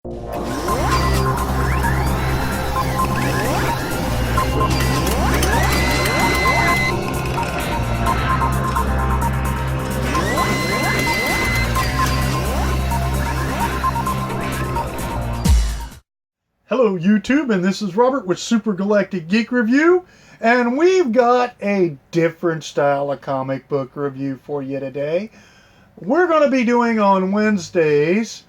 Hello YouTube, and this is Robert with Super Galactic Geek Review, and we've got a different style of comic book review for you today. We're going to be doing on Wednesdays,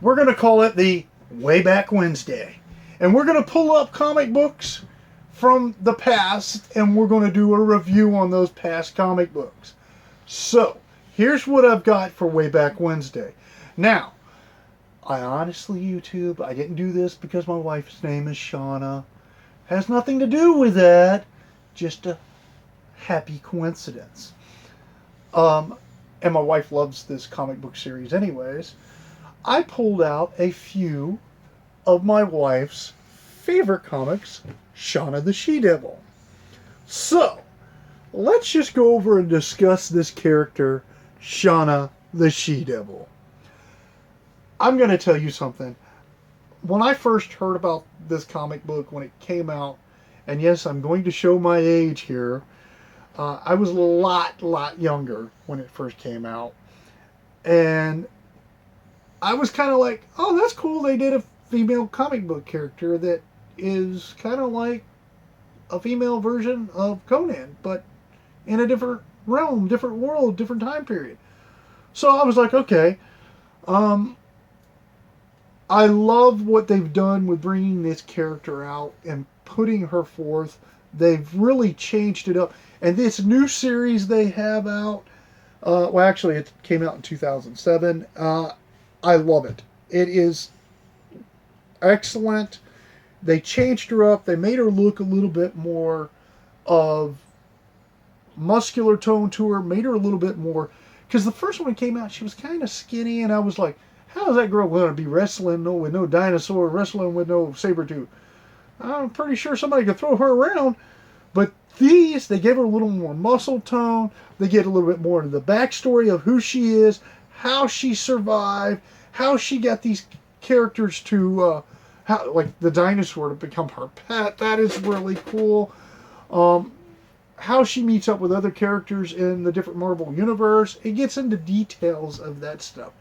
we're going to call it the Way Back Wednesday, and we're going to pull up comic books from the past, and we're going to do a review on those past comic books. So, here's what I've got for Way Back Wednesday. Now, I honestly, YouTube, I didn't do this because my wife's name is Shanna. Has nothing to do with that. Just a happy coincidence. And my wife loves this comic book series anyways. I pulled out a few of my wife's favorite comics, Shanna The Shedevil. So, let's just go over and discuss this character, Shanna The Shedevil. I'm going to tell you something. When I first heard about this comic book when it came out, and yes, I'm going to show my age here, I was a lot younger when it first came out. And I was kind of like, oh, that's cool. They did a female comic book character that is kind of like a female version of Conan, but in a different realm, different world, different time period. So I was like, okay. I love what they've done with bringing this character out and putting her forth. They've really changed it up. And this new series they have out, well, actually, it came out in 2007. I love it. It is excellent. They changed her up. They made her look a little bit more of muscular tone to her, made her a little bit more. Because the first one came out, she was kind of skinny, and I was like, how is that girl going to be wrestling with no dinosaur, wrestling with no saber-tooth? I'm pretty sure somebody could throw her around. But these, they gave her a little more muscle tone. They get a little bit more into the backstory of who she is, how she survived, how she got these characters to, like the dinosaur to become her pet. That is really cool. How she meets up with other characters in the different Marvel universe. It gets into details of that stuff.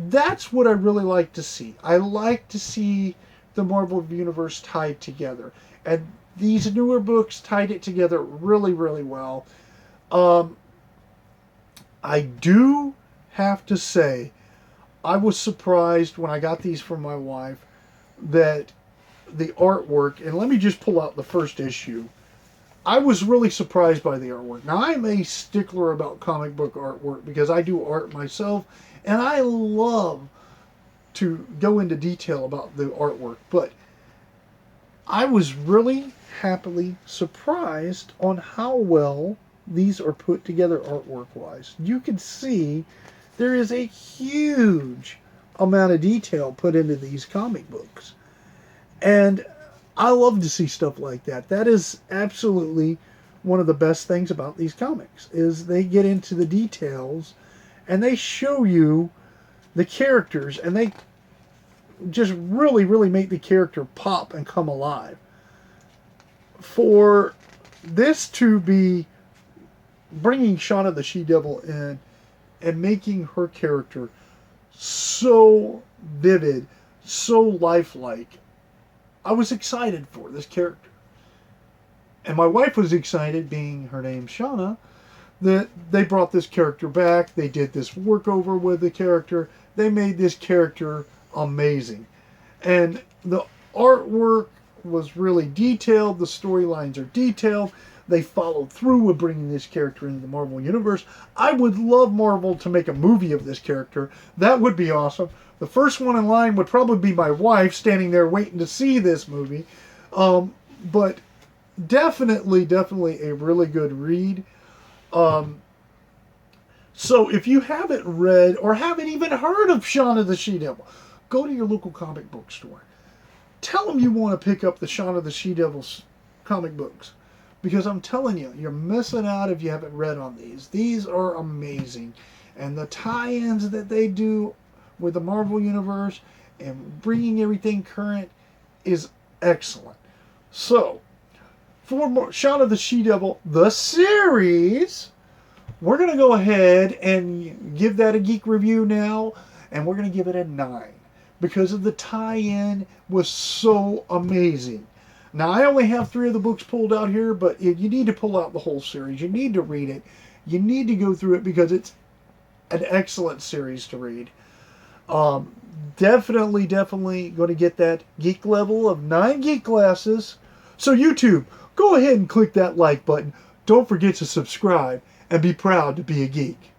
That's what I really like to see. I like to see the Marvel Universe tied together. And these newer books tied it together really well. I do have to say, I was surprised when I got these from my wife that the artwork, and let me just pull out the first issue. I was really surprised by the artwork. Now, I'm a stickler about comic book artwork because I do art myself, and I love to go into detail about the artwork. But I was really happily surprised on how well these are put together artwork-wise. You can see there is a huge amount of detail put into these comic books. And I love to see stuff like that. That is absolutely one of the best things about these comics, is they get into the details and they show you the characters, and they just really make the character pop and come alive. For this to be bringing Shanna the Shedevil in and making her character so vivid, so lifelike, I was excited for this character. And my wife was excited, being her name Shanna, that they brought this character back. They did this workover with the character. They made this character amazing. And the artwork was really detailed. The storylines are detailed. They followed through with bringing this character into the Marvel Universe. I would love Marvel to make a movie of this character. That would be awesome. The first one in line would probably be my wife, standing there waiting to see this movie. But definitely a really good read. So if you haven't read or haven't even heard of Shanna the Shedevil, go to your local comic book store. Tell them you want to pick up the Shanna the Shedevil's comic books. Because I'm telling you, you're missing out if you haven't read on these. These are amazing. And the tie-ins that they do with the Marvel Universe and bringing everything current is excellent. So, for more Shanna the Shedevil, the series, we're going to go ahead and give that a geek review now, and we're going to give it a 9 because of the tie-in was so amazing. Now, I only have 3 of the books pulled out here, but you need to pull out the whole series. You need to read it. You need to go through it because it's an excellent series to read. Definitely going to get that geek level of 9 geek glasses. So YouTube, go ahead and click that like button. Don't forget to subscribe and be proud to be a geek.